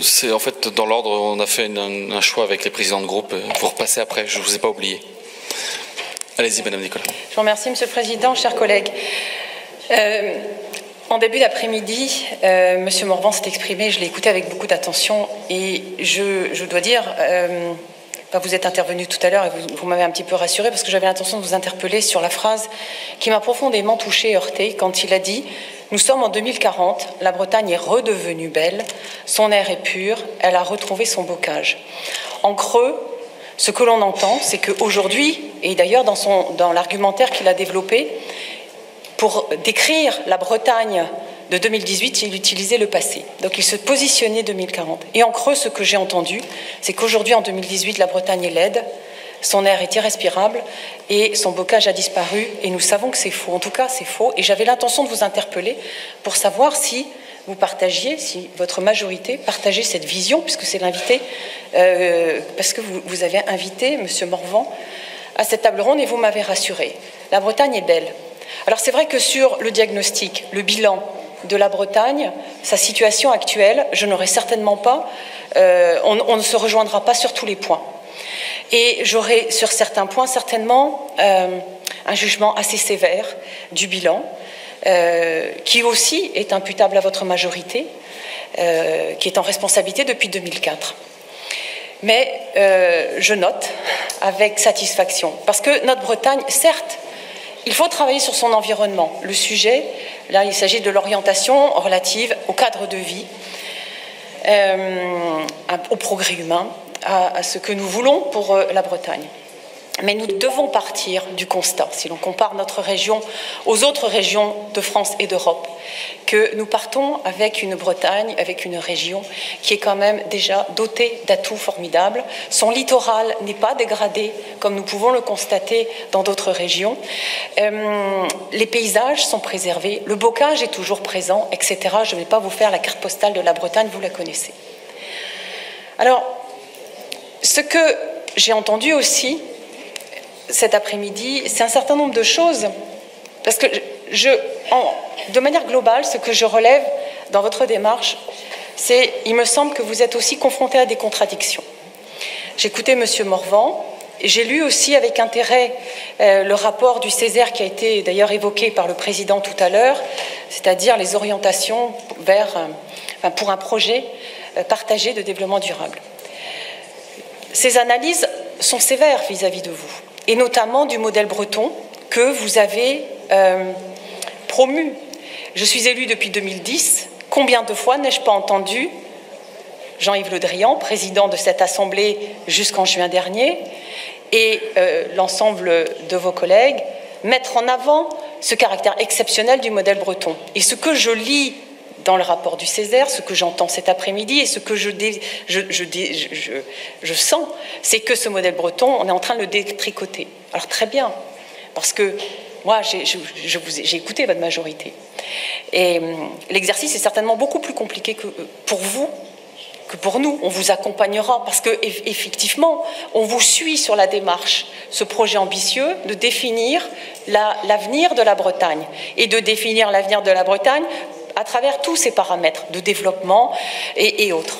C'est en fait dans l'ordre, on a fait un choix avec les présidents de groupe. Vous repassez après, je ne vous ai pas oublié. Allez-y, Madame Nicolas. Je vous remercie, Monsieur le Président, chers collègues. En début d'après-midi, Monsieur Morvan s'est exprimé, je l'ai écouté avec beaucoup d'attention et je dois dire, vous êtes intervenu tout à l'heure et vous m'avez un petit peu rassuré parce que j'avais l'intention de vous interpeller sur la phrase qui m'a profondément touchée et heurtée quand il a dit « Nous sommes en 2040, la Bretagne est redevenue belle, son air est pur, elle a retrouvé son bocage. » En creux, ce que l'on entend, c'est qu'aujourd'hui, et d'ailleurs dans l'argumentaire qu'il a développé, pour décrire la Bretagne de 2018, il utilisait le passé. Donc il se positionnait 2040. Et en creux, ce que j'ai entendu, c'est qu'aujourd'hui, en 2018, la Bretagne est laide, son air est irrespirable et son bocage a disparu. Et nous savons que c'est faux. En tout cas, c'est faux. Et j'avais l'intention de vous interpeller pour savoir si vous partagiez, si votre majorité partageait cette vision, puisque c'est l'invité, parce que vous avez invité M. Morvan à cette table ronde et vous m'avez rassuré. La Bretagne est belle. Alors c'est vrai que sur le diagnostic, le bilan de la Bretagne, sa situation actuelle, je n'aurai certainement pas, on ne se rejoindra pas sur tous les points. Et j'aurai sur certains points certainement un jugement assez sévère du bilan, qui aussi est imputable à votre majorité, qui est en responsabilité depuis 2004. Mais je note avec satisfaction, parce que notre Bretagne, certes, il faut travailler sur son environnement. Le sujet, là, il s'agit de l'orientation relative au cadre de vie, au progrès humain, à ce que nous voulons pour la Bretagne. Mais nous devons partir du constat, si l'on compare notre région aux autres régions de France et d'Europe, que nous partons avec une Bretagne, avec une région qui est quand même déjà dotée d'atouts formidables. Son littoral n'est pas dégradé, comme nous pouvons le constater dans d'autres régions. Les paysages sont préservés, le bocage est toujours présent, etc. Je ne vais pas vous faire la carte postale de la Bretagne, vous la connaissez. Alors, ce que j'ai entendu aussi cet après-midi, c'est un certain nombre de choses, parce que de manière globale, ce que je relève dans votre démarche, c'est, il me semble que vous êtes aussi confronté à des contradictions. J'ai écouté M. Morvan, et j'ai lu aussi avec intérêt le rapport du Césaire qui a été d'ailleurs évoqué par le Président tout à l'heure, c'est-à-dire les orientations pour un projet partagé de développement durable. Ces analyses sont sévères vis-à-vis de vous, et notamment du modèle breton que vous avez promu. Je suis élue depuis 2010. Combien de fois n'ai-je pas entendu Jean-Yves Le Drian, président de cette Assemblée jusqu'en juin dernier, et l'ensemble de vos collègues, mettre en avant ce caractère exceptionnel du modèle breton. Et ce que je lis dans le rapport du Césaire, ce que j'entends cet après-midi et ce que je sens, c'est que ce modèle breton, on est en train de le détricoter. Alors très bien, parce que moi, j'ai écouté votre majorité. Et l'exercice est certainement beaucoup plus compliqué que pour vous, que pour nous. On vous accompagnera parce qu'effectivement, on vous suit sur la démarche, ce projet ambitieux de définir l'avenir de la Bretagne et de définir l'avenir de la Bretagne à travers tous ces paramètres de développement et autres.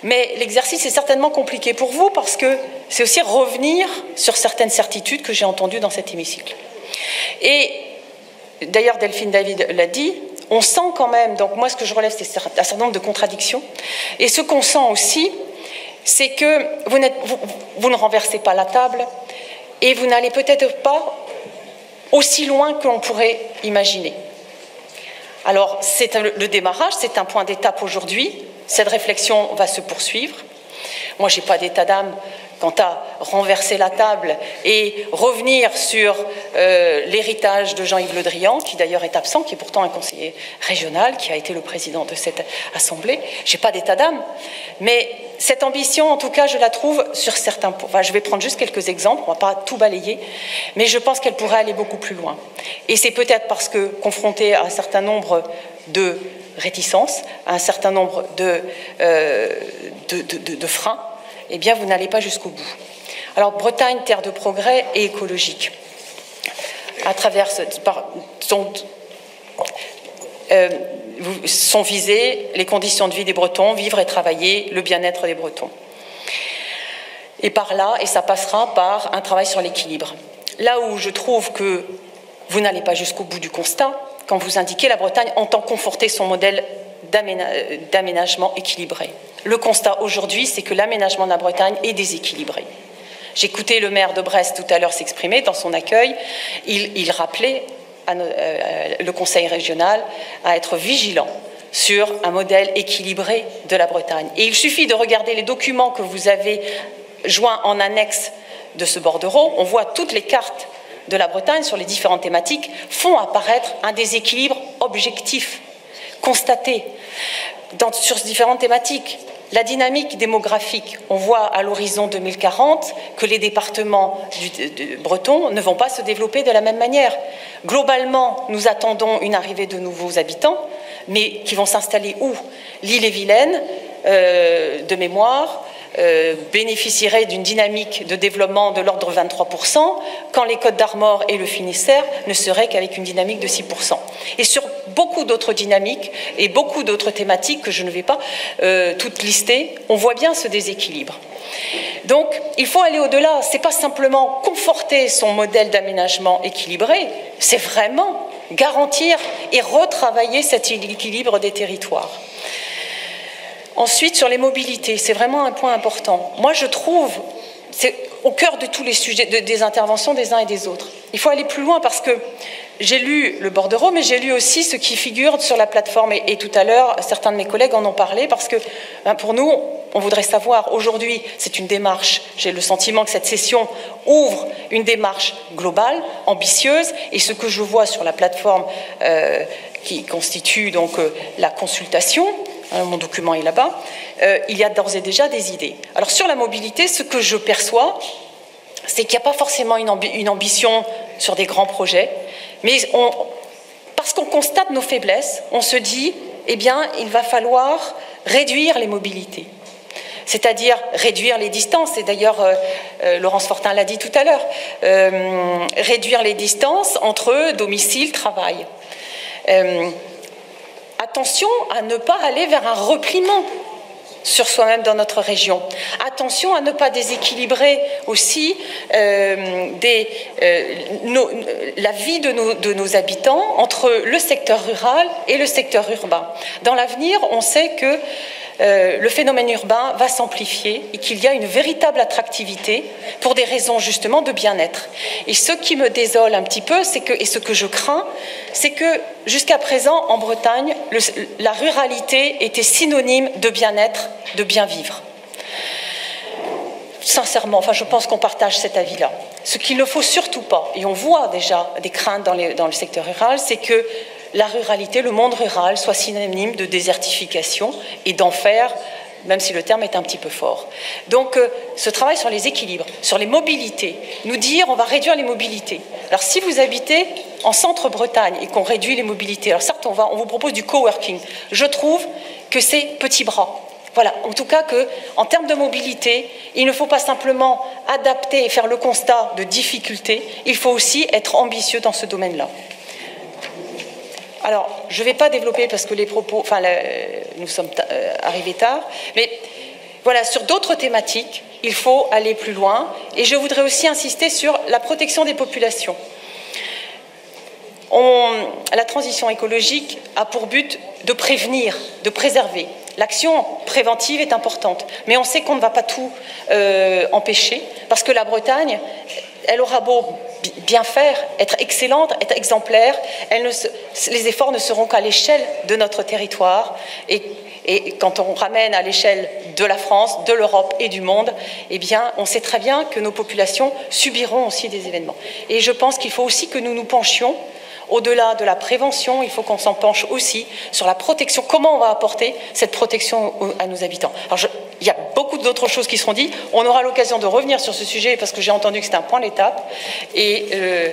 Mais l'exercice est certainement compliqué pour vous parce que c'est aussi revenir sur certaines certitudes que j'ai entendues dans cet hémicycle. Et d'ailleurs, Delphine David l'a dit, on sent quand même, donc moi ce que je relève c'est un certain nombre de contradictions, et ce qu'on sent aussi, c'est que vous ne renversez pas la table et vous n'allez peut-être pas aussi loin que l'on pourrait imaginer. Alors, c'est le démarrage, c'est un point d'étape aujourd'hui. Cette réflexion va se poursuivre. Moi, je n'ai pas d'état d'âme quant à renverser la table et revenir sur l'héritage de Jean-Yves Le Drian, qui d'ailleurs est absent, qui est pourtant un conseiller régional, qui a été le président de cette Assemblée. Je n'ai pas d'état d'âme. Mais cette ambition, en tout cas, je la trouve sur certains points. Enfin, je vais prendre juste quelques exemples, on ne va pas tout balayer, mais je pense qu'elle pourrait aller beaucoup plus loin. Et c'est peut-être parce que, confrontée à un certain nombre de réticences, à un certain nombre de freins, eh bien, vous n'allez pas jusqu'au bout. Alors, Bretagne, terre de progrès et écologique. sont visées les conditions de vie des Bretons, vivre et travailler, le bien-être des Bretons. Et par là, et ça passera par un travail sur l'équilibre. Là où je trouve que vous n'allez pas jusqu'au bout du constat, quand vous indiquez la Bretagne entend conforter son modèle d'aménagement équilibré. Le constat aujourd'hui, c'est que l'aménagement de la Bretagne est déséquilibré. J'écoutais le maire de Brest tout à l'heure s'exprimer dans son accueil. Il rappelait le conseil régional à être vigilant sur un modèle équilibré de la Bretagne. Et il suffit de regarder les documents que vous avez joints en annexe de ce bordereau. On voit toutes les cartes de la Bretagne sur les différentes thématiques font apparaître un déséquilibre objectif, constaté sur différentes thématiques. La dynamique démographique, on voit à l'horizon 2040 que les départements bretons ne vont pas se développer de la même manière. Globalement, nous attendons une arrivée de nouveaux habitants, mais qui vont s'installer où? L'Ille-et-Vilaine, de mémoire, bénéficierait d'une dynamique de développement de l'ordre de 23%, quand les Côtes-d'Armor et le Finistère ne seraient qu'avec une dynamique de 6%. Et sur beaucoup d'autres dynamiques et beaucoup d'autres thématiques que je ne vais pas toutes lister, on voit bien ce déséquilibre. Donc, il faut aller au-delà. Ce n'est pas simplement conforter son modèle d'aménagement équilibré, c'est vraiment garantir et retravailler cet équilibre des territoires. Ensuite, sur les mobilités, c'est vraiment un point important. Moi, je trouve, c'est au cœur de tous les sujets, des interventions des uns et des autres. Il faut aller plus loin parce que j'ai lu le bordereau, mais j'ai lu aussi ce qui figure sur la plateforme. Et tout à l'heure, certains de mes collègues en ont parlé parce que pour nous, on voudrait savoir, aujourd'hui, c'est une démarche, j'ai le sentiment que cette session ouvre une démarche globale, ambitieuse, et ce que je vois sur la plateforme qui constitue donc la consultation, mon document est là-bas, il y a d'ores et déjà des idées. Alors sur la mobilité, ce que je perçois, c'est qu'il n'y a pas forcément une ambition sur des grands projets, mais parce qu'on constate nos faiblesses, on se dit, eh bien, il va falloir réduire les mobilités. C'est-à-dire réduire les distances, et d'ailleurs Laurence Fortin l'a dit tout à l'heure, réduire les distances entre domicile, travail. Attention à ne pas aller vers un repliement sur soi-même dans notre région. Attention à ne pas déséquilibrer aussi la vie de nos habitants entre le secteur rural et le secteur urbain. Dans l'avenir, on sait que le phénomène urbain va s'amplifier et qu'il y a une véritable attractivité pour des raisons justement de bien-être. Et ce qui me désole un petit peu, et ce que je crains, c'est que jusqu'à présent, en Bretagne, la ruralité était synonyme de bien-être, de bien vivre. Sincèrement, je pense qu'on partage cet avis-là. Ce qu'il ne faut surtout pas, et on voit déjà des craintes dans le secteur rural, c'est que la ruralité, le monde rural, soit synonyme de désertification et d'enfer, même si le terme est un petit peu fort. Donc, ce travail sur les équilibres, sur les mobilités, nous dire on va réduire les mobilités. Alors, si vous habitez en centre-Bretagne et qu'on réduit les mobilités, alors certes, on vous propose du coworking. Je trouve que c'est petit bras. Voilà, en tout cas qu'en termes de mobilité, il ne faut pas simplement adapter et faire le constat de difficultés, il faut aussi être ambitieux dans ce domaine-là. Alors, je ne vais pas développer parce que les propos, nous sommes arrivés tard, mais voilà, sur d'autres thématiques, il faut aller plus loin. Et je voudrais aussi insister sur la protection des populations. La transition écologique a pour but de prévenir, de préserver. L'action préventive est importante, mais on sait qu'on ne va pas tout empêcher, parce que la Bretagne, elle aura beau bien faire, être excellente, être exemplaire, les efforts ne seront qu'à l'échelle de notre territoire. Et quand on ramène à l'échelle de la France, de l'Europe et du monde, eh bien, on sait très bien que nos populations subiront aussi des événements. Et je pense qu'il faut aussi que nous nous penchions, au-delà de la prévention, il faut qu'on s'en penche aussi sur la protection. Comment on va apporter cette protection à nos habitants? Alors, il y a beaucoup d'autres choses qui seront dites. On aura l'occasion de revenir sur ce sujet parce que j'ai entendu que c'était un point d'étape. Et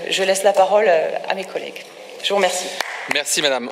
je laisse la parole à mes collègues. Je vous remercie. Merci, madame.